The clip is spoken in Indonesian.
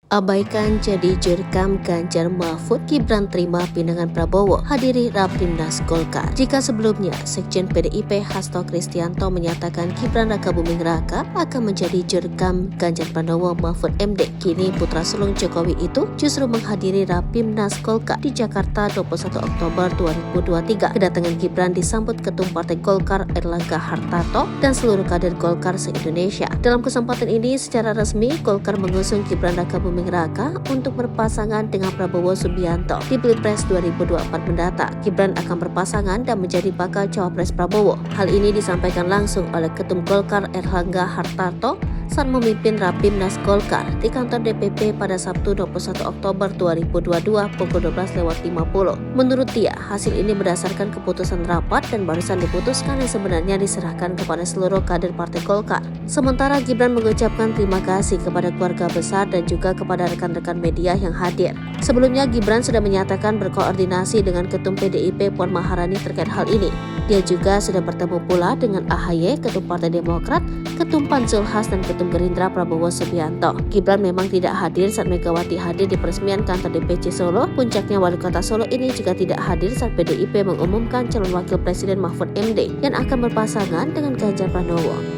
Abaikan jadi jurkam Ganjar Mahfud, Gibran terima pinangan Prabowo, hadiri Rapimnas Golkar. Jika sebelumnya Sekjen PDIP Hasto Kristianto menyatakan Gibran Rakabuming Raka akan menjadi jurkam Ganjar Pranowo Mahfud MD, kini putra sulung Jokowi itu justru menghadiri Rapimnas Golkar di Jakarta 21 Oktober 2023. Kedatangan Gibran disambut Ketum Partai Golkar Erlangga Hartarto dan seluruh kader Golkar se-Indonesia. Dalam kesempatan ini secara resmi Golkar mengusung Gibran Rakabuming Raka untuk berpasangan dengan Prabowo Subianto di Pilpres 2024 mendatang. Gibran akan berpasangan dan menjadi bakal cawapres Prabowo. Hal ini disampaikan langsung oleh Ketum Golkar Erlangga Hartarto saat memimpin Rapimnas Golkar di kantor DPP pada Sabtu 21 Oktober 2022 pukul 12.50. Menurut dia, hasil ini berdasarkan keputusan rapat dan barusan diputuskan yang sebenarnya diserahkan kepada seluruh kader Partai Golkar. Sementara Gibran mengucapkan terima kasih kepada keluarga besar dan juga kepada rekan-rekan media yang hadir. Sebelumnya Gibran sudah menyatakan berkoordinasi dengan Ketum PDIP Puan Maharani terkait hal ini. Dia juga sudah bertemu pula dengan AHY, Ketum Partai Demokrat, Ketum PAN Zulhas dan Ketum Gerindra Prabowo Subianto. Gibran memang tidak hadir saat Megawati hadir di peresmian kantor DPC Solo. Puncaknya Wali Kota Solo ini juga tidak hadir saat PDIP mengumumkan calon Wakil Presiden Mahfud MD yang akan berpasangan dengan Ganjar Pranowo.